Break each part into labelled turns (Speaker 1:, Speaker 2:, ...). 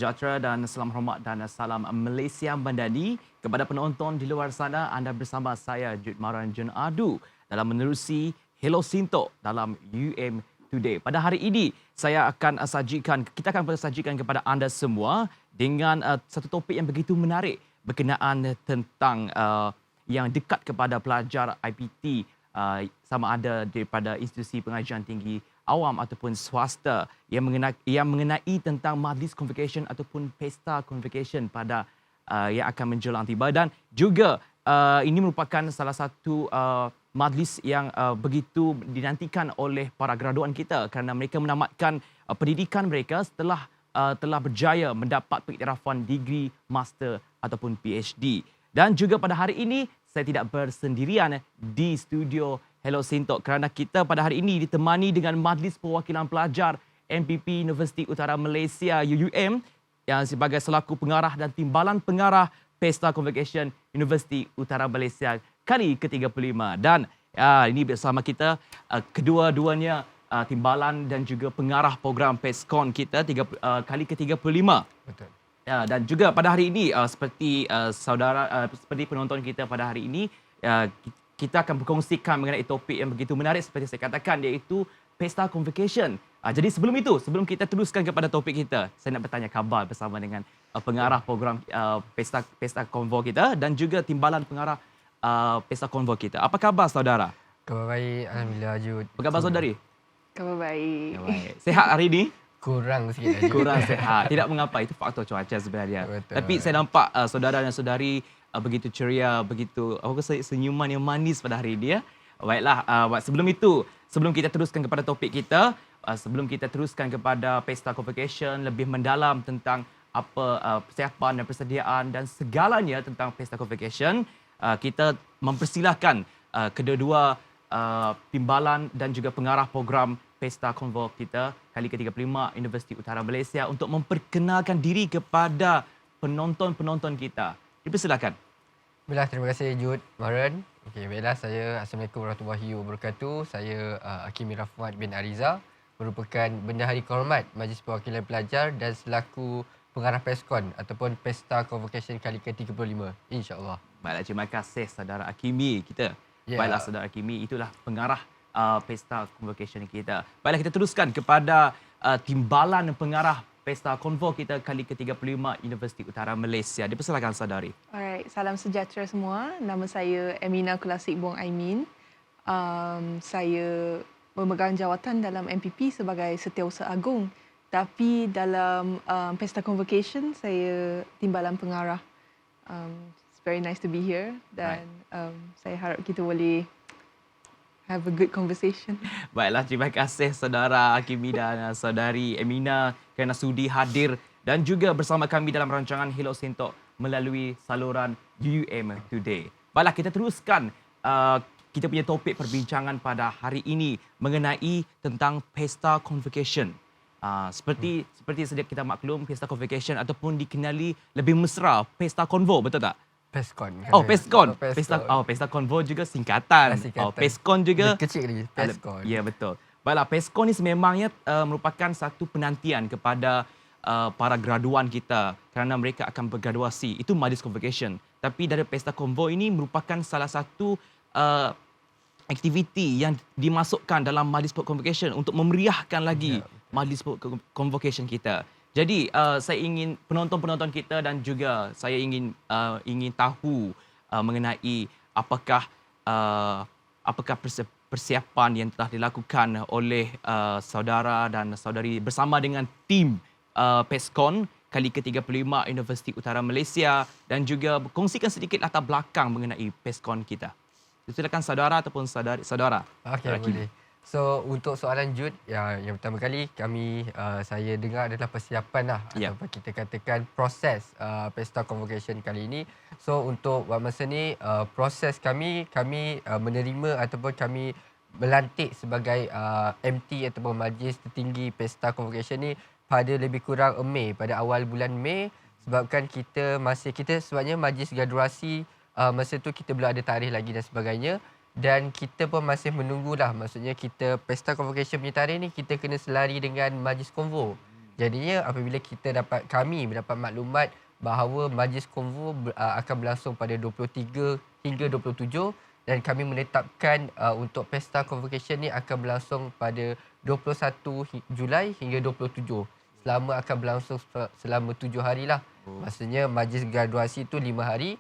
Speaker 1: sejahtera dan salam hormat dan salam Malaysia Bandani kepada penonton di luar sana. Anda bersama saya Jud Maran Jun Adu dalam menerusi Hello Sintok dalam Today. Pada hari ini kita akan sajikan kepada anda semua dengan satu topik yang begitu menarik berkenaan tentang yang dekat kepada pelajar IPT sama ada daripada institusi pengajian tinggi awam ataupun swasta yang mengenai tentang majlis convocation ataupun pesta convocation pada yang akan menjelang tiba, dan juga ini merupakan salah satu majlis yang begitu dinantikan oleh para graduan kita kerana mereka menamatkan pendidikan mereka setelah telah berjaya mendapat pengiktirafan degree master ataupun PhD. Dan juga pada hari ini saya tidak bersendirian di studio Hello Sintok kerana kita pada hari ini ditemani dengan Majlis Perwakilan Pelajar MPP Universiti Utara Malaysia UUM yang sebagai selaku pengarah dan timbalan pengarah Pesta Convocation Universiti Utara Malaysia kali ke-35. Dan ini bersama kita kedua-duanya timbalan dan juga pengarah program PESCON kita kali ke-35.
Speaker 2: Betul.
Speaker 1: Dan juga pada hari ini seperti seperti penonton kita pada hari ini, kita akan berkongsikan mengenai topik yang begitu menarik seperti saya katakan, iaitu Pesta Convocation. Jadi sebelum kita teruskan kepada topik kita, saya nak bertanya khabar bersama dengan pengarah program Pesta Convo kita dan juga timbalan pengarah Pesta Convo kita. Apa khabar saudara?
Speaker 2: Khabar baik, alhamdulillah Jud.
Speaker 1: Apa khabar saudari?
Speaker 3: Khabar baik.
Speaker 1: Sehat hari ini?
Speaker 2: Kurang sikit lagi.
Speaker 1: Kurang sehat. Tidak mengapa, itu faktor cuaca sebenarnya.
Speaker 2: Betul.
Speaker 1: Tapi saya nampak saudara dan saudari begitu ceria, begitu senyuman yang manis pada hari ini ya. Baiklah, sebelum kita teruskan kepada topik kita, sebelum kita teruskan kepada Pesta Convocation lebih mendalam tentang apa persiapan dan persediaan dan segalanya tentang Pesta Convocation, kita mempersilahkan kedua-dua timbalan dan juga pengarah program Pesta Convo kita kali ke-35 Universiti Utara Malaysia untuk memperkenalkan diri kepada penonton-penonton kita. Dipersilakan.
Speaker 2: Baiklah, terima kasih Jud Maran. Okey, baiklah, Assalamualaikum warahmatullahi wabarakatuh. Saya Hakim Rafmat bin Ariza, merupakan Bendahari Kehormat Majlis Perwakilan Pelajar dan selaku pengarah PESCON ataupun Pesta Convocation kali ke-35, insya-Allah.
Speaker 1: Baiklah, terima kasih saudara Hakimi kita. Yeah. Baiklah saudara Hakimi, itulah pengarah Pesta Convocation kita. Baiklah, kita teruskan kepada timbalan pengarah Pesta Convo kita kali ke-35 Universiti Utara Malaysia. Dipersilakan saudari.
Speaker 3: Alright, salam sejahtera semua. Nama saya Emina Kulasik Buang Aimin. Saya memegang jawatan dalam MPP sebagai Setiausaha Agung. Tapi dalam Pesta Convocation, saya timbalan pengarah. It's very nice to be here dan saya harap kita boleh have a good conversation.
Speaker 1: Baiklah, terima kasih saudara Hakimi dan saudari Emina kerana sudi hadir dan juga bersama kami dalam rancangan Hello Sintok melalui saluran UUM Today. Baiklah, kita teruskan kita punya topik perbincangan pada hari ini mengenai tentang Pesta Convocation. Seperti sedia kita maklum, Pesta Convocation ataupun dikenali lebih mesra Pesta Convo, betul tak?
Speaker 2: PESCON.
Speaker 1: PESCON. Pesta Convo juga singkatan. PESCON juga.
Speaker 2: Kecil lagi, PESCON.
Speaker 1: Ya, betul. Baiklah, PESCON ni sememangnya merupakan satu penantian kepada para graduan kita kerana mereka akan bergraduasi. Itu Majlis Convocation. Tapi dari Pesta Convo ini merupakan salah satu aktiviti yang dimasukkan dalam Majlis Convocation untuk memeriahkan lagi Majlis Convocation kita. Jadi saya ingin penonton-penonton kita dan juga saya ingin tahu mengenai apakah persiapan yang telah dilakukan oleh saudara dan saudari bersama dengan tim PESCON kali ke-35 Universiti Utara Malaysia dan juga berkongsikan sedikit latar belakang mengenai PESCON kita. Silakan saudara ataupun saudara.
Speaker 2: Okey, boleh. So, untuk soalan Jud, yang pertama kali saya dengar adalah persiapan lah. Ataupun kita katakan proses Pesta Convocation kali ini. So, untuk buat masa ni, proses kami menerima ataupun kami melantik sebagai MT ataupun Majlis Tertinggi Pesta Convocation ni pada lebih kurang Mei, pada awal bulan Mei. Sebabkan kita sebabnya majlis graduasi, masa tu kita belum ada tarikh lagi dan sebagainya. Dan kita pun masih menunggulah, maksudnya kita Pesta Convocation punya tarikh ni kita kena selari dengan Majlis Convo. Jadinya apabila kami mendapat maklumat bahawa Majlis Konvo akan berlangsung pada 23 hingga 27 dan kami menetapkan untuk Pesta Convocation ni akan berlangsung pada 21 Julai hingga 27. Akan berlangsung selama 7 hari lah. Maksudnya majlis graduasi tu 5 hari.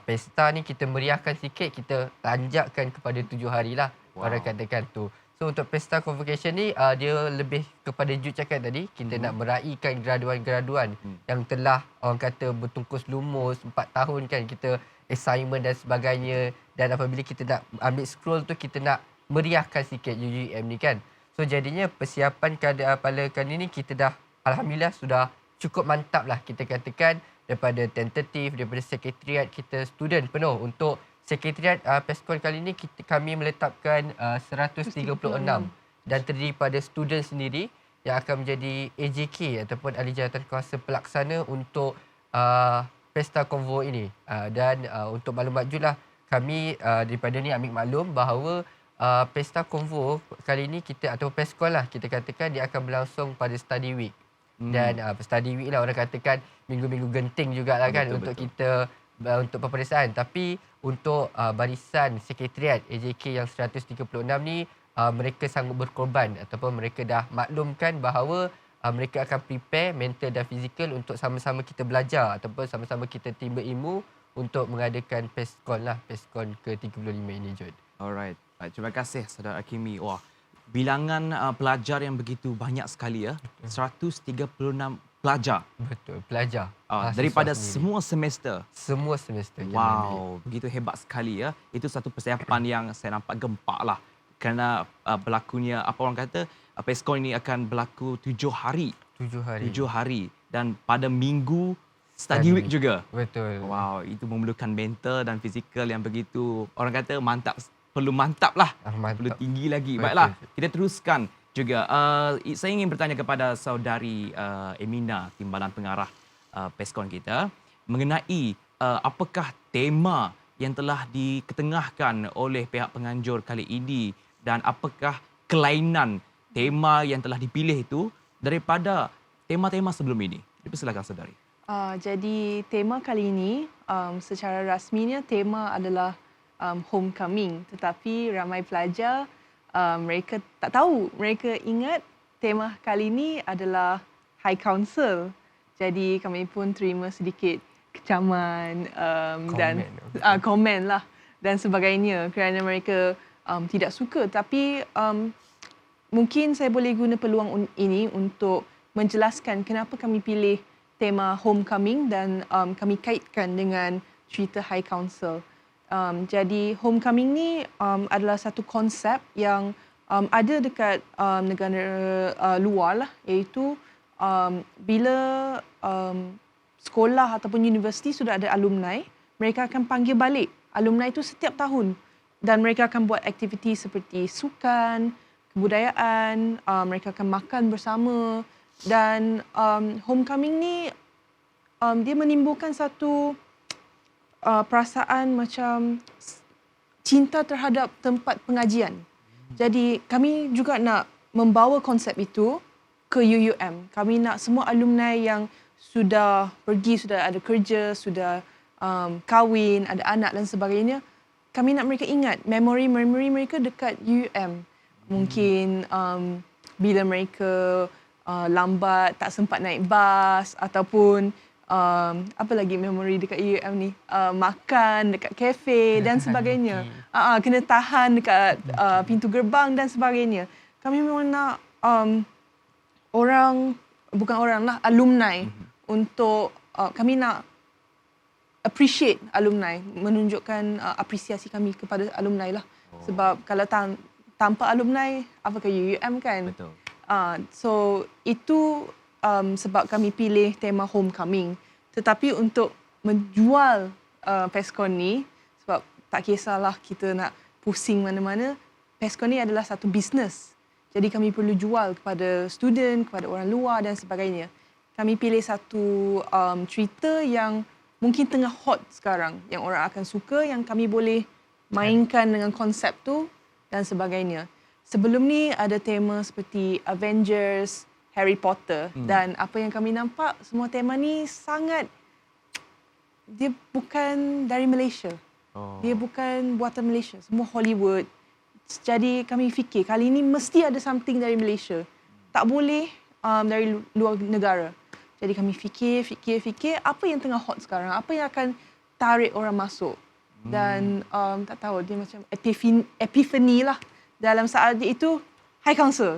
Speaker 2: Pesta ni kita meriahkan sikit, kita lanjutkan kepada 7 hari lah. Orang katakan tu. So untuk Pesta Convocation ni dia lebih kepada Jude cakap tadi, kita nak meraihkan graduan-graduan yang telah orang kata bertungkus lumus 4 tahun kan, kita assignment dan sebagainya, dan apabila kita nak ambil scroll tu kita nak meriahkan sikit UUM ni kan. So jadinya persiapan pada kali ni kita dah alhamdulillah sudah cukup mantap lah, kita katakan, daripada tentatif, daripada sekretariat kita student penuh. Untuk sekretariat PESCON kali ini kami meletakkan 136 dan terdiri pada student sendiri yang akan menjadi AJK ataupun ahli jawatan kuasa pelaksana untuk Pesta Konvo ini. Dan untuk maklumat Jun lah, kami daripada ni ambil maklum bahawa Pesta Konvo kali ini atau PESCON lah, kita katakan dia akan berlangsung pada study week. Dan study week lah orang katakan minggu-minggu genting jugalah kan, untuk kita untuk peperiksaan. Tapi untuk barisan sekretariat AJK yang 136 ni, mereka sanggup berkorban ataupun mereka dah maklumkan bahawa mereka akan prepare mental dan fizikal untuk sama-sama kita belajar ataupun sama-sama kita timba ilmu untuk mengadakan PESCON lah, PESCON ke-35 ini, Jod.
Speaker 1: Alright. Baik, terima kasih Saudara Hakimi. Wah, bilangan pelajar yang begitu banyak sekali ya. 136 pelajar.
Speaker 2: Betul, pelajar.
Speaker 1: Daripada semua semester.
Speaker 2: Semua semester.
Speaker 1: Wow, begitu hebat sekali ya. Itu satu persiapan yang saya nampak gempak lah. Kerana berlakunya, apa orang kata, PESCON ini akan berlaku 7 hari. 7 hari. 7 hari. Dan pada minggu study week juga.
Speaker 2: Betul.
Speaker 1: Wow, itu memerlukan mental dan fizikal yang begitu, orang kata mantap. Perlu mantap lah.
Speaker 2: Mantap.
Speaker 1: Perlu tinggi lagi.
Speaker 2: Betul.
Speaker 1: Baiklah, kita teruskan juga. Saya ingin bertanya kepada saudari Emina, Timbalan Pengarah PESCON kita, mengenai apakah tema yang telah diketengahkan oleh pihak penganjur kali ini dan apakah kelainan tema yang telah dipilih itu daripada tema-tema sebelum ini. Dipersilakan saudari.
Speaker 3: Jadi tema kali ini secara rasminya tema adalah homecoming, tetapi ramai pelajar mereka tak tahu, mereka ingat tema kali ini adalah High Council. Jadi kami pun terima sedikit kecaman dan komen lah dan sebagainya kerana mereka tidak suka. Tapi mungkin saya boleh guna peluang ini untuk menjelaskan kenapa kami pilih tema homecoming dan kami kaitkan dengan cerita High Council. Jadi homecoming ni adalah satu konsep yang ada dekat negara luar lah, iaitu bila sekolah ataupun universiti sudah ada alumni, mereka akan panggil balik alumni itu setiap tahun dan mereka akan buat aktiviti seperti sukan, kebudayaan, mereka akan makan bersama dan homecoming ni dia menimbulkan satu perasaan macam cinta terhadap tempat pengajian. Jadi kami juga nak membawa konsep itu ke UUM. Kami nak semua alumni yang sudah pergi, sudah ada kerja, sudah kahwin, ada anak dan sebagainya, kami nak mereka ingat memori mereka dekat UUM. Mungkin bila mereka lambat, tak sempat naik bas ataupun apa lagi memori dekat UUM ni, makan dekat kafe dan sebagainya, kena tahan dekat pintu gerbang dan sebagainya. Kami memang nak alumni untuk kami nak appreciate alumni, menunjukkan apresiasi kami kepada alumni lah. Sebab kalau tanpa alumni, apakah UUM kan?
Speaker 1: Betul.
Speaker 3: So itu sebab kami pilih tema homecoming. Tetapi untuk menjual PESCON ni, sebab tak kisahlah kita nak pusing mana-mana, PESCON ni adalah satu bisnes. Jadi kami perlu jual kepada student, kepada orang luar dan sebagainya. Kami pilih satu cerita yang mungkin tengah hot sekarang, yang orang akan suka, yang kami boleh mainkan dengan konsep tu dan sebagainya. Sebelum ni ada tema seperti Avengers, Harry Potter dan apa yang kami nampak semua tema ni sangat dia bukan dari Malaysia. Dia bukan buatan Malaysia, semua Hollywood. Jadi kami fikir kali ini mesti ada something dari Malaysia. Tak boleh dari luar negara. Jadi kami fikir apa yang tengah hot sekarang, apa yang akan tarik orang masuk. Dan tak tahu, dia macam epiphany lah. Dalam saat itu, High Council.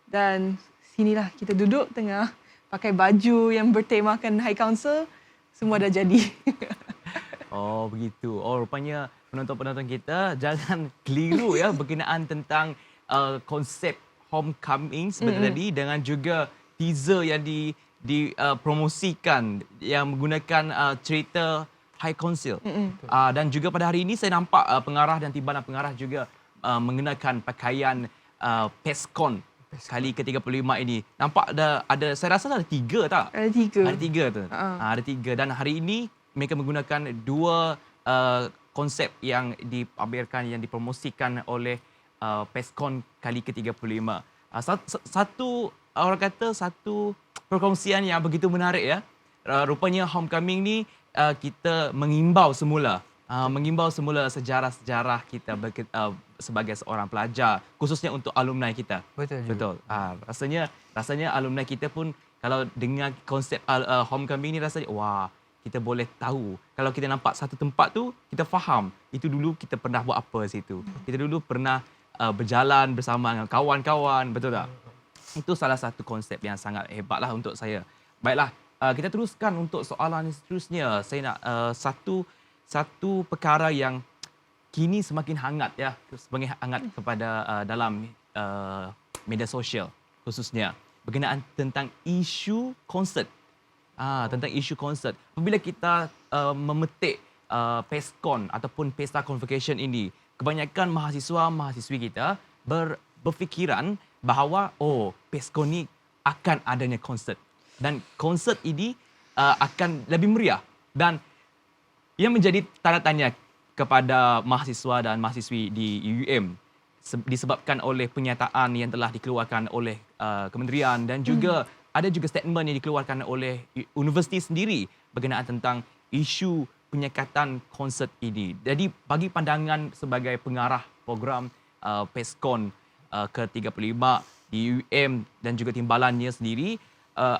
Speaker 3: Dan sinilah kita duduk tengah pakai baju yang bertemakan High Council. Semua dah jadi.
Speaker 1: Oh begitu. Oh rupanya penonton-penonton kita jangan keliru ya berkenaan tentang konsep Homecoming sebenarnya tadi dengan juga teaser yang dipromosikan yang menggunakan cerita High Council. Dan juga pada hari ini saya nampak pengarah dan timbalan pengarah juga mengenakan pakaian PESCON kali ke-35 ini. Nampak ada saya rasa ada 3 tak?
Speaker 3: Ada 3.
Speaker 1: Ada 3 tu. Ada 3 dan hari ini mereka menggunakan 2 konsep yang dipamerkan yang dipromosikan oleh PESCON kali ke-35. Satu orang kata satu perkongsian yang begitu menarik ya. Rupanya Homecoming ni kita mengimbau semula sejarah-sejarah kita sebagai seorang pelajar, khususnya untuk alumni kita.
Speaker 2: Betul.
Speaker 1: Rasanya alumni kita pun kalau dengar konsep Homecoming ni rasanya wah, kita boleh tahu. Kalau kita nampak satu tempat tu, kita faham itu dulu kita pernah buat apa situ. Kita dulu pernah berjalan bersama dengan kawan-kawan, betul tak? Itu salah satu konsep yang sangat hebatlah untuk saya. Baiklah, kita teruskan untuk soalan seterusnya. Saya nak satu perkara yang kini semakin hangat ya, semakin hangat kepada dalam media sosial khususnya berkenaan tentang isu konsert. Tentang isu konsert. Apabila kita memetik PESCON ataupun Pesta Convocation ini, kebanyakan mahasiswa-mahasiswi kita berfikiran bahawa PESCON ni akan adanya konsert. Dan konsert ini akan lebih meriah. Dan ia menjadi tanda tanya kepada mahasiswa dan mahasiswi di UUM disebabkan oleh penyataan yang telah dikeluarkan oleh kementerian dan juga ada juga statement yang dikeluarkan oleh universiti sendiri berkenaan tentang isu penyekatan konsert ini. Jadi bagi pandangan sebagai pengarah program PESCON ke-35 di UUM dan juga timbalannya sendiri,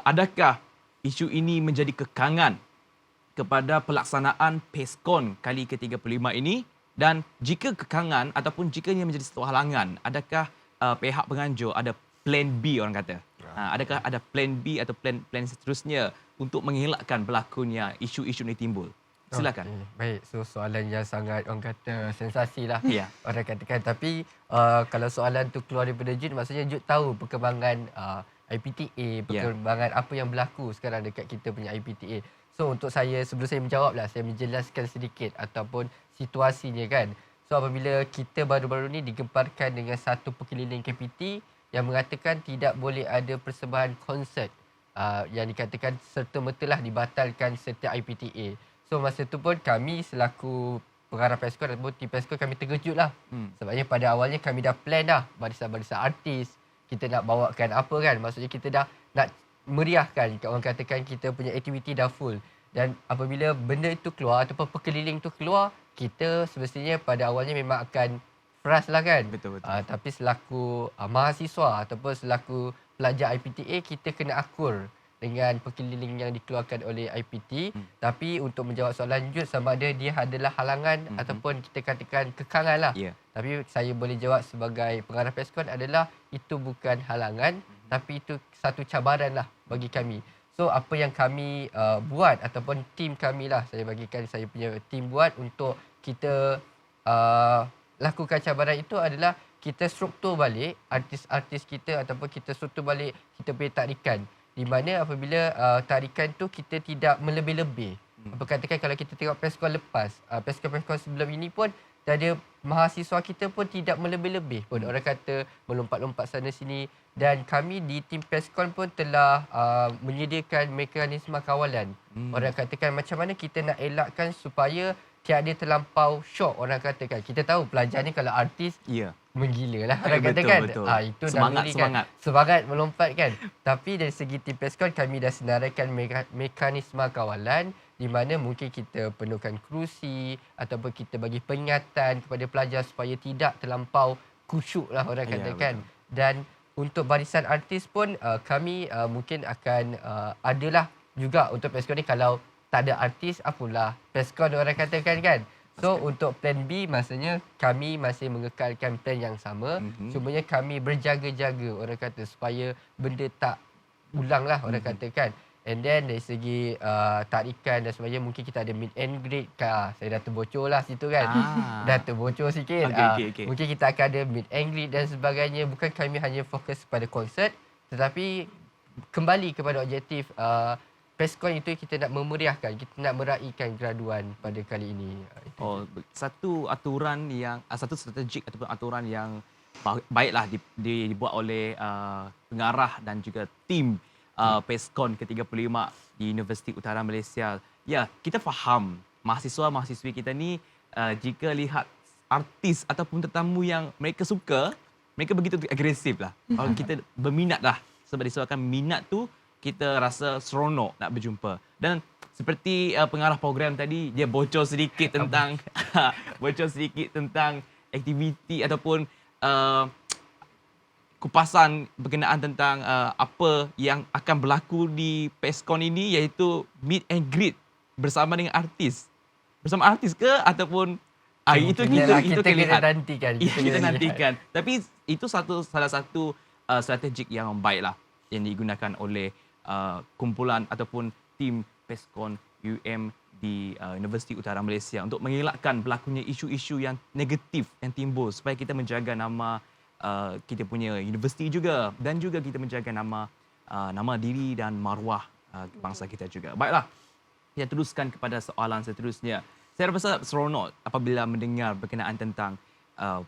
Speaker 1: adakah isu ini menjadi kekangan kepada pelaksanaan PESCON kali ke-35 ini? Dan jika kekangan ataupun jika ia menjadi satu halangan, adakah pihak penganjur ada plan B orang kata? Adakah ada plan B atau plan seterusnya untuk mengelakkan berlakunya isu-isu ini timbul? Silakan.
Speaker 2: Baik, so soalan yang sangat orang kata sensasi lah.
Speaker 1: Ya.
Speaker 2: Orang katakan. Tapi kalau soalan tu keluar daripada Jud, maksudnya Jud tahu perkembangan IPTA, perkembangan apa yang berlaku sekarang dekat kita punya IPTA. So untuk saya, sebelum saya menjawab lah, saya menjelaskan sedikit ataupun situasinya kan. So apabila kita baru-baru ni digemparkan dengan satu perkeliling KPT yang mengatakan tidak boleh ada persembahan konsert yang dikatakan serta-mertalah dibatalkan setiap IPTA. So masa tu pun kami selaku pengarah PESCON ataupun tim PESCON kami terkejut lah. Sebabnya pada awalnya kami dah plan dah barisan-barisan artis, kita nak bawakan apa kan. Maksudnya kita dah nak meriahkan, orang katakan kita punya aktiviti dah full. Dan apabila benda itu keluar ataupun perkeliling itu keluar, kita semestinya pada awalnya memang akan frust lah kan.
Speaker 1: Betul.
Speaker 2: Tapi selaku mahasiswa ataupun selaku pelajar IPTA, kita kena akur dengan perkeliling yang dikeluarkan oleh IPT. Tapi untuk menjawab soalan lanjut sama ada dia adalah halangan ataupun kita katakan kekangan lah. Tapi saya boleh jawab sebagai pengarah PESCON adalah itu bukan halangan, tapi itu satu cabaran lah bagi kami. So apa yang kami buat ataupun tim kami lah, saya bagikan saya punya tim buat untuk kita lakukan cabaran itu adalah kita struktur balik artis-artis kita ataupun kita struktur balik kita punya tarikan. Di mana apabila tarikan tu kita tidak melebih-lebih. Apa katakan kalau kita tengok PESCON lepas, PESCON sebelum ini pun dah ada mahasiswa kita pun tidak melebih-lebih pun. Orang kata melompat-lompat sana sini. Dan kami di tim PESCON pun telah menyediakan mekanisme kawalan. Orang katakan macam mana kita nak elakkan supaya tiada terlampau syok, orang katakan. Kita tahu pelajar ni kalau artis menggila lah orang kata
Speaker 1: Betul,
Speaker 2: kan.
Speaker 1: betul.
Speaker 2: Itu
Speaker 1: Semangat,
Speaker 2: naluri
Speaker 1: semangat.
Speaker 2: kan. Semangat melompat kan. Tapi dari segi tim Peskon kami dah senaraikan mekanisme kawalan di mana mungkin kita penuhkan kerusi ataupun kita bagi peringatan kepada pelajar supaya tidak terlampau kusyuk lah orang
Speaker 1: Ya,
Speaker 2: katakan.
Speaker 1: betul.
Speaker 2: Dan untuk barisan artis pun kami mungkin akan adalah juga untuk Peskon ni kalau tak ada artis apalah Peskon orang katakan kan. So untuk plan B maksudnya kami masih mengekalkan plan yang sama. Cumanya kami berjaga-jaga orang kata supaya benda tak ulang lah orang katakan. And then dari segi tarikan dan sebagainya mungkin kita ada meet and greet. Saya dah terbocor lah situ kan. Dah terbocor sikit.
Speaker 1: Okey.
Speaker 2: Mungkin kita akan ada meet and greet dan sebagainya. Bukan kami hanya fokus pada konsert tetapi kembali kepada objektif Peskon itu kita nak memeriahkan, kita nak meraihkan graduan pada kali ini.
Speaker 1: Satu aturan yang satu strategik ataupun aturan yang baiklah dibuat oleh pengarah dan juga tim Peskon ke-35 di Universiti Utara Malaysia. Ya, kita faham mahasiswa-mahasiswi kita ni jika lihat artis ataupun tetamu yang mereka suka, mereka begitu agresif lah. Kalau kita berminat lah, sebab disebabkan minat tu kita rasa seronok nak berjumpa. Dan seperti pengarah program tadi, dia bocor sedikit tentang aktiviti ataupun kupasan berkenaan tentang apa yang akan berlaku di Peskon ini, iaitu meet and greet bersama dengan artis. Bersama artis ke ataupun itu kita lihat.
Speaker 2: Nantikan.
Speaker 1: Kita nantikan. Tapi itu salah satu strategik yang baiklah yang digunakan oleh kumpulan ataupun tim Peskon UM di Universiti Utara Malaysia untuk mengelakkan berlakunya isu-isu yang negatif yang timbul supaya kita menjaga nama kita punya universiti juga dan juga kita menjaga nama diri dan maruah bangsa kita juga. Baiklah, saya teruskan kepada soalan seterusnya. Saya rasa seronok apabila mendengar berkenaan tentang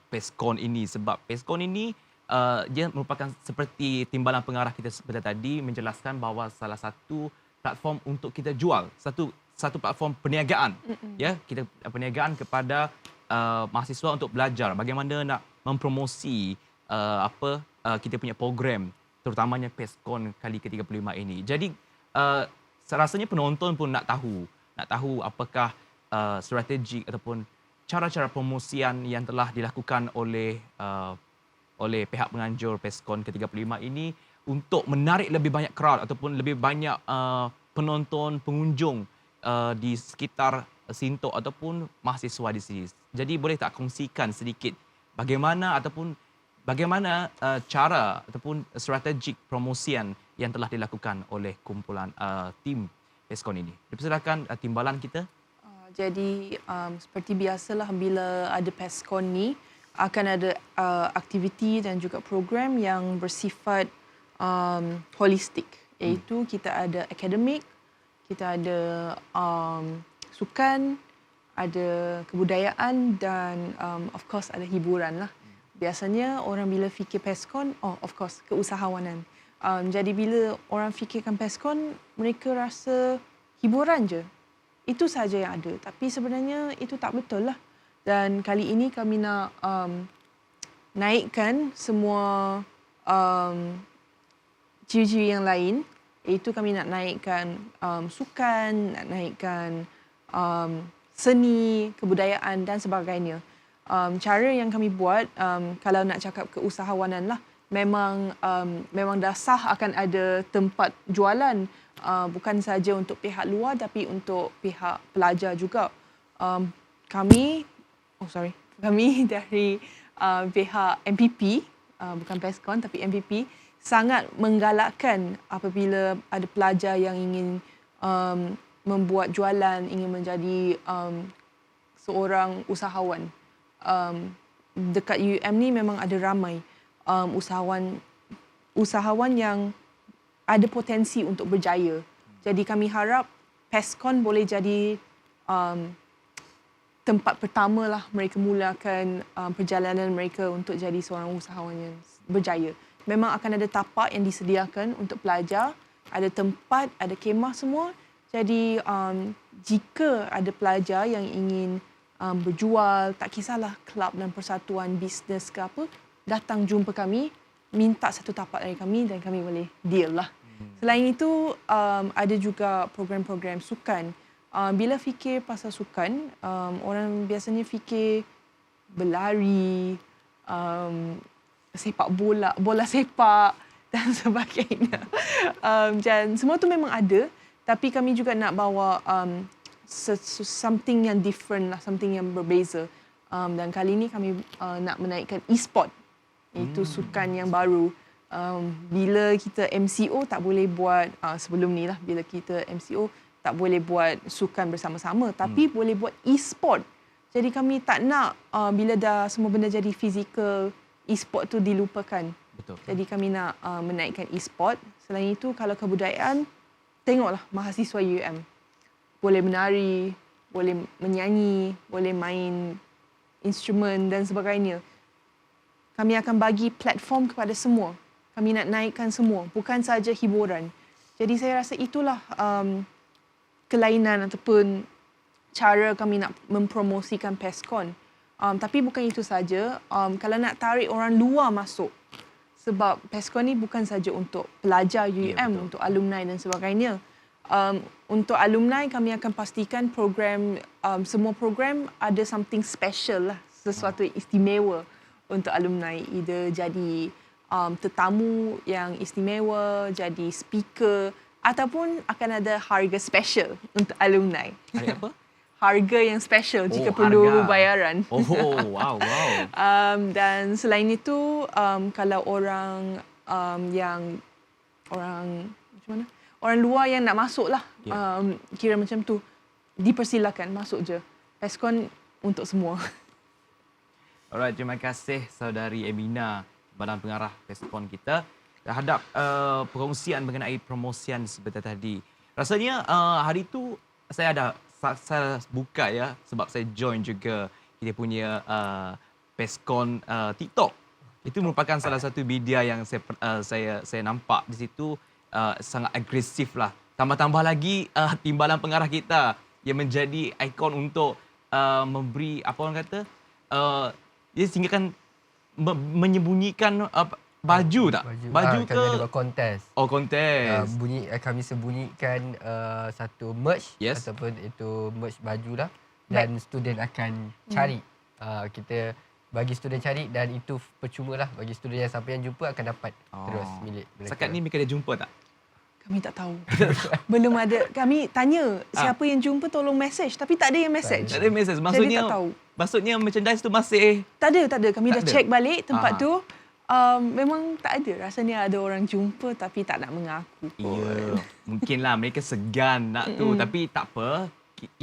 Speaker 1: Peskon ini sebab Peskon ini dia merupakan seperti timbalan pengarah kita seperti tadi menjelaskan bahawa salah satu platform untuk kita jual, satu platform perniagaan. Ya, kita perniagaan kepada mahasiswa untuk belajar bagaimana nak mempromosi kita punya program terutamanya Peskon kali ke-35 ini. Jadi rasanya penonton pun nak tahu apakah strategi ataupun cara-cara promosian yang telah dilakukan oleh pihak penganjur Peskon ke-35 ini untuk menarik lebih banyak crowd ataupun lebih banyak penonton, pengunjung di sekitar Sintok ataupun mahasiswa di sini. Jadi boleh tak kongsikan sedikit bagaimana cara ataupun strategik promosian yang telah dilakukan oleh kumpulan tim Peskon ini. Dipersilakan timbalan kita.
Speaker 3: Jadi seperti biasalah bila ada Peskon ni akan ada aktiviti dan juga program yang bersifat holistik, iaitu kita ada akademik, kita ada sukan, ada kebudayaan dan of course ada hiburan lah. Biasanya orang bila fikir Peskon, of course keusahawanan. Jadi bila orang fikirkan Peskon, mereka rasa hiburan je. Itu saja yang ada. Tapi sebenarnya itu tak betul lah. Dan kali ini kami nak naikkan semua ciri-ciri yang lain. Iaitu kami nak naikkan sukan, nak naikkan seni, kebudayaan dan sebagainya. Cara yang kami buat, kalau nak cakap keusahawanan lah, memang dah sah akan ada tempat jualan. Bukan saja untuk pihak luar tapi untuk pihak pelajar juga. Kami dari pihak MPP, bukan Peskon tapi MPP, sangat menggalakkan apabila ada pelajar yang ingin membuat jualan, ingin menjadi seorang usahawan. Dekat UM ni memang ada ramai usahawan yang ada potensi untuk berjaya. Jadi kami harap Peskon boleh jadi tempat pertama lah mereka mulakan perjalanan mereka untuk jadi seorang usahawan yang berjaya. Memang akan ada tapak yang disediakan untuk pelajar, ada tempat, ada kemah semua. Jadi jika ada pelajar yang ingin berjual, tak kisahlah kelab dan persatuan bisnes ke apa, datang jumpa kami, minta satu tapak dari kami dan kami boleh deal lah. Selain itu, ada juga program-program sukan. Bila fikir pasal sukan, orang biasanya fikir berlari, sepak bola, bola sepak dan sebagainya. Dan semua tu memang ada, tapi kami juga nak bawa something yang different lah, something yang berbeza. Dan kali ini kami nak menaikkan e-sport, iaitu sukan yang baru. Bila kita MCO tak boleh buat, sebelum ni lah, bila kita MCO tak boleh buat sukan bersama-sama, tapi boleh buat e-sport. Jadi kami tak nak bila dah semua benda jadi fizikal, e-sport tu dilupakan.
Speaker 1: Betul.
Speaker 3: Jadi kami nak menaikkan e-sport. Selain itu, kalau kebudayaan, tengoklah mahasiswa UM. Boleh menari, boleh menyanyi, boleh main instrumen dan sebagainya. Kami akan bagi platform kepada semua. Kami nak naikkan semua, bukan saja hiburan. Jadi saya rasa itulah kelainan ataupun cara kami nak mempromosikan PESCON. Tapi bukan itu saja, kalau nak tarik orang luar masuk, sebab PESCON ni bukan saja untuk pelajar UM, untuk alumni dan sebagainya. Untuk alumni, kami akan pastikan program, semua program ada something special lah, sesuatu istimewa untuk alumni. Either jadi tetamu yang istimewa, jadi speaker, ataupun akan ada harga special untuk alumni.
Speaker 1: Hari apa?
Speaker 3: Harga yang special jika
Speaker 1: Oh,
Speaker 3: perlu
Speaker 1: harga.
Speaker 3: bayaran.
Speaker 1: Oh, wow.
Speaker 3: Dan selain itu, kalau orang macam mana? Orang luar yang nak masuk lah, kira macam tu, dipersilakan masuk je. PESCON untuk semua.
Speaker 1: Alright, terima kasih saudari Emina, Badan Pengarah PESCON kita terhadap perkongsian mengenai promosian sebentar tadi. Rasanya hari tu saya buka ya, sebab saya join juga kita punya PESCON TikTok. Itu merupakan salah satu media yang saya nampak di situ sangat agresif lah. Tambah-tambah lagi timbalan pengarah kita yang menjadi ikon untuk memberi apa orang kata dia sehingga menyembunyikan baju tak? Baju ke?
Speaker 2: Kami ada buat kontes.
Speaker 1: Oh, kontes.
Speaker 2: Kami sembunyikan satu merch,
Speaker 1: Yes.
Speaker 2: ataupun itu merch baju lah, dan student akan cari. Kita bagi student cari, dan itu percuma lah bagi student yang sampai yang jumpa akan dapat terus milik mereka.
Speaker 1: Setakat ni mereka dah jumpa tak?
Speaker 3: Kami tak tahu. Belum ada. Kami tanya siapa yang jumpa tolong message, tapi tak ada yang message.
Speaker 1: Tak ada mesej.
Speaker 3: Jadi tak tahu.
Speaker 1: Maksudnya merchandise tu masih
Speaker 3: Tak ada. Kami dah
Speaker 1: Tak ada?
Speaker 3: check balik tempat
Speaker 1: Aha.
Speaker 3: tu. Memang tak ada. Rasanya ada orang jumpa tapi tak nak mengaku pun.
Speaker 1: ya, mungkinlah mereka segan nak tu, tapi tak apa.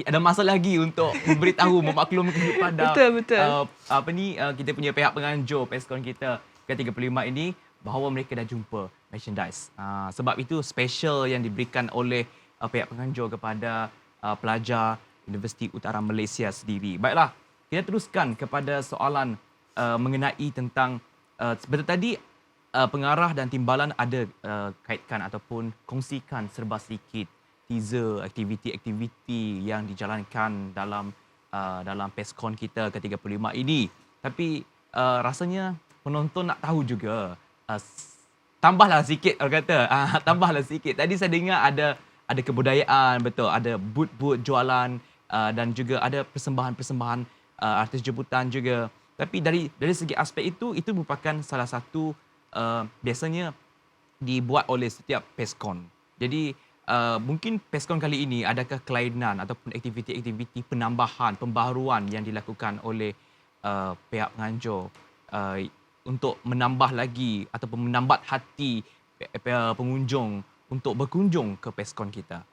Speaker 1: Ada masa lagi untuk memberitahu, memaklumkan kepada
Speaker 3: Betul.
Speaker 1: kita punya pihak penganjur PESCON kita ke-35 ini bahawa mereka dah jumpa merchandise. Sebab itu special yang diberikan oleh pihak penganjur kepada pelajar Universiti Utara Malaysia sendiri. Baiklah, kita teruskan kepada soalan mengenai tentang sebentar tadi pengarah dan timbalan ada kaitkan ataupun kongsikan serba sedikit teaser aktiviti-aktiviti yang dijalankan dalam PESCON kita ke-35 ini. Tapi rasanya penonton nak tahu juga. Tambahlah sikit orang kata. Tambahlah sikit. Tadi saya dengar ada kebudayaan, betul, ada booth-booth jualan dan juga ada persembahan-persembahan artis jemputan juga. Tapi dari segi aspek itu merupakan salah satu biasanya dibuat oleh setiap PESCON. Jadi mungkin PESCON kali ini adakah kelainan ataupun aktiviti-aktiviti penambahan, pembaharuan yang dilakukan oleh pihak penganjur untuk menambah lagi ataupun menambat hati pengunjung untuk berkunjung ke PESCON kita?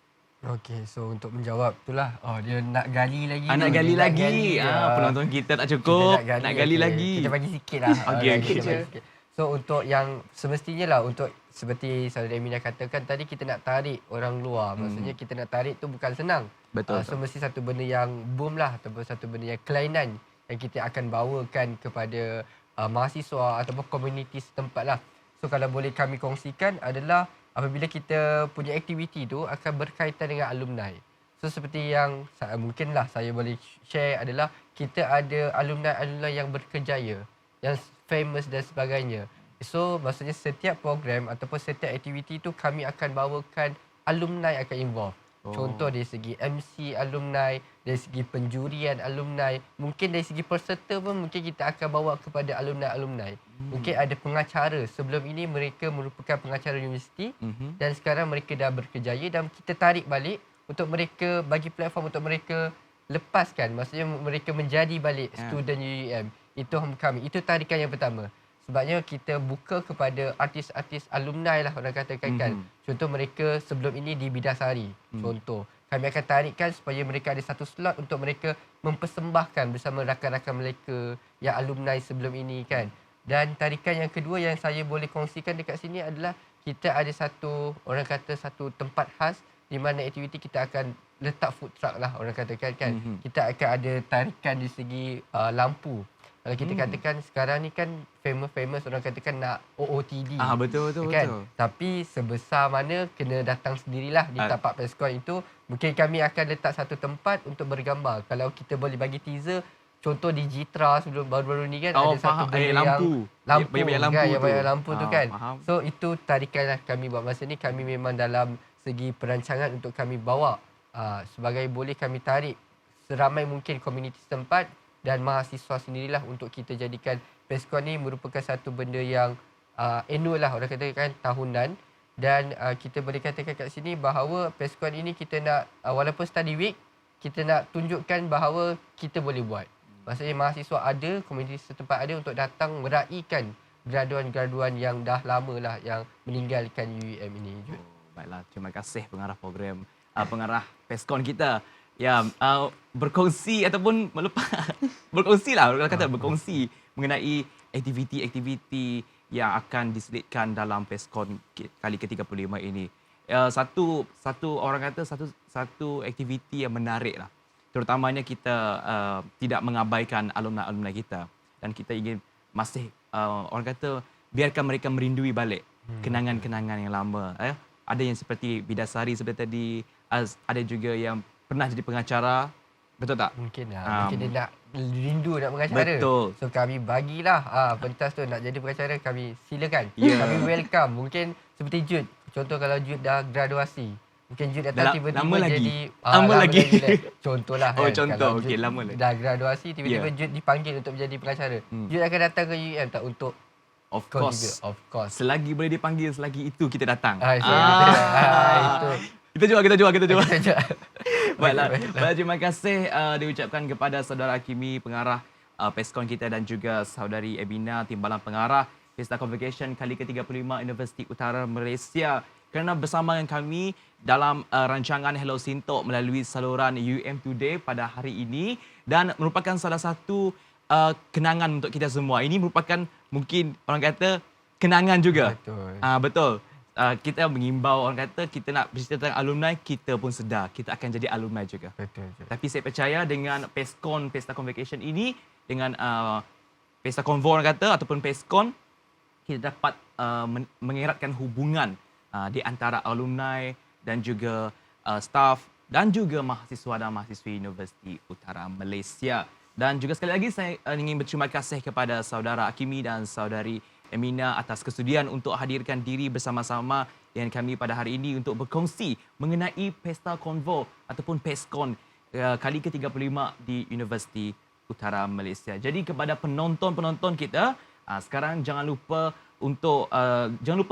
Speaker 2: Okey, so untuk menjawab itulah, dia nak gali lagi.
Speaker 1: Nak
Speaker 2: tu,
Speaker 1: gali
Speaker 2: dia nak
Speaker 1: lagi.
Speaker 2: Penonton
Speaker 1: Penonton kita tak cukup. Nak gali
Speaker 2: okey.
Speaker 1: lagi.
Speaker 2: Kita bagi sikit lah.
Speaker 1: Okey,
Speaker 2: Kita
Speaker 1: okey.
Speaker 2: bagi sikit. So untuk yang semestinya lah, untuk seperti saudara Emina katakan tadi, kita nak tarik orang luar. Maksudnya kita nak tarik tu bukan senang.
Speaker 1: Betul.
Speaker 2: So mesti satu benda yang boom lah, ataupun satu benda yang kelainan yang kita akan bawakan kepada mahasiswa ataupun komuniti setempat lah. So kalau boleh kami kongsikan adalah apabila kita punya aktiviti tu akan berkaitan dengan alumni. So seperti yang mungkinlah saya boleh share adalah kita ada alumni-alumni yang berkerjaya yang famous dan sebagainya. So maksudnya setiap program ataupun setiap aktiviti tu kami akan bawakan alumni akan involve. Contoh dari segi MC alumni, dari segi penjurian alumni, mungkin dari segi peserta pun mungkin kita akan bawa kepada alumni-alumni. Mungkin ada pengacara, sebelum ini mereka merupakan pengacara universiti dan sekarang mereka dah berkejaya dan kita tarik balik untuk mereka, bagi platform untuk mereka lepaskan, maksudnya mereka menjadi balik student UUM. Itu kami, itu tarikan yang pertama. Sebabnya kita buka kepada artis-artis alumni lah orang katakan kan. Contoh mereka sebelum ini di Bidasari. Contoh. Kami akan tarikkan supaya mereka ada satu slot untuk mereka mempersembahkan bersama rakan-rakan mereka yang alumni sebelum ini kan. Dan tarikan yang kedua yang saya boleh kongsikan dekat sini adalah kita ada satu, orang kata satu tempat khas di mana aktiviti kita akan letak food truck lah orang katakan kan. Kita akan ada tarikan di segi lampu. Kalau kita katakan sekarang ni kan famous orang katakan nak OOTD.
Speaker 1: Betul.
Speaker 2: Tapi sebesar mana kena datang sendirilah di tapak Peskon itu. Mungkin kami akan letak satu tempat untuk bergambar. Kalau kita boleh bagi teaser, contoh di Jitra sebelum baru-baru ni kan ada satu benda
Speaker 1: lampu.
Speaker 2: Banyak lampu
Speaker 1: kan,
Speaker 2: yang banyak lampu tu kan.
Speaker 1: Faham.
Speaker 2: So itu tarikanlah kami buat masa ni. Kami memang dalam segi perancangan untuk kami bawa sebagai boleh kami tarik seramai mungkin komuniti setempat dan mahasiswa sendirilah untuk kita jadikan Peskon ni merupakan satu benda yang annual lah orang katakan tahunan. Dan kita boleh katakan kat sini bahawa Peskon ini kita nak walaupun study week kita nak tunjukkan bahawa kita boleh buat. Maksudnya mahasiswa ada, komuniti setempat ada untuk datang meraihkan graduan-graduan yang dah lama lah yang meninggalkan UUM ini.
Speaker 1: Baiklah, terima kasih pengarah program, pengarah Peskon kita. Ya, berkongsi ataupun berkongsilah, orang kata berkongsi mengenai aktiviti-aktiviti yang akan diselitkan dalam Peskon kali ke-35 ini. Satu orang kata satu aktiviti yang menarik lah. Terutamanya kita tidak mengabaikan alumni-alumni kita dan kita ingin masih orang kata biarkan mereka merindui balik kenangan-kenangan yang lama. Ada yang seperti Bidasari seperti tadi, ada juga yang pernah jadi pengacara, betul tak?
Speaker 2: Mungkin lah. Mungkin dia nak rindu nak pengacara.
Speaker 1: Betul.
Speaker 2: So kami bagilah pentas tu nak jadi pengacara, kami silakan.
Speaker 1: Yeah.
Speaker 2: Kami welcome. Mungkin seperti Jude. Contoh kalau Jude dah graduasi. Mungkin Jude datang tiba-tiba jadi
Speaker 1: lama lagi.
Speaker 2: Contohlah
Speaker 1: Oh,
Speaker 2: kan.
Speaker 1: contoh.
Speaker 2: Kalau
Speaker 1: Okey,
Speaker 2: Jude
Speaker 1: lama lagi.
Speaker 2: dah graduasi tiba-tiba Jude dipanggil untuk menjadi pengacara. Jude akan datang ke UM tak untuk
Speaker 1: Of
Speaker 2: contribute?
Speaker 1: course.
Speaker 2: Of course.
Speaker 1: Selagi boleh dipanggil, selagi itu kita datang.
Speaker 2: Itu.
Speaker 1: Kita jual.
Speaker 2: Sekejap.
Speaker 1: Baiklah, terima kasih diucapkan kepada saudara Hakimi, pengarah Peskon kita dan juga saudari Ebina, timbalan pengarah Pesta Convocation kali ke-35 Universiti Utara Malaysia kerana bersama dengan kami dalam rancangan Hello Sintok melalui saluran UM Today pada hari ini dan merupakan salah satu kenangan untuk kita semua. Ini merupakan mungkin orang kata kenangan juga.
Speaker 2: Betul.
Speaker 1: Betul. Kita mengimbau orang kata kita nak bercerita tentang alumni, kita pun sedar kita akan jadi alumni juga.
Speaker 2: Betul.
Speaker 1: Tapi saya percaya dengan Peskon, Pesta Convocation ini, dengan Pesta Konvo orang kata ataupun Peskon, kita dapat mengeratkan hubungan di antara alumni dan juga staff dan juga mahasiswa dan mahasiswi Universiti Utara Malaysia. Dan juga sekali lagi saya ingin berterima kasih kepada saudara Hakimi dan saudari Emina atas kesudian untuk hadirkan diri bersama-sama dengan kami pada hari ini untuk berkongsi mengenai Pesta Konvo ataupun Peskon kali ke-35 di Universiti Utara Malaysia. Jadi kepada penonton-penonton kita, sekarang jangan lupa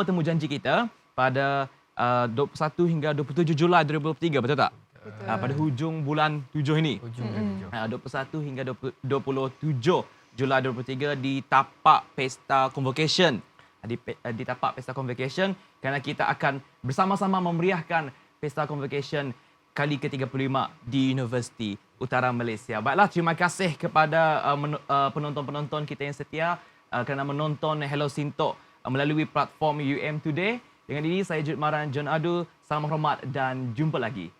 Speaker 1: temu janji kita pada 21 hingga 27 Julai 2023, betul tak?
Speaker 3: Betul.
Speaker 1: Pada hujung bulan 7 ini. 21 hingga 27 Julai 2023 di tapak Pesta Convocation. Di tapak Pesta Convocation kerana kita akan bersama-sama memeriahkan Pesta Convocation kali ke-35 di Universiti Utara Malaysia. Baiklah, terima kasih kepada penonton-penonton kita yang setia kerana menonton Hello Sintok melalui platform UM Today. Dengan ini saya Jude Maran John Adu. Salam hormat dan jumpa lagi.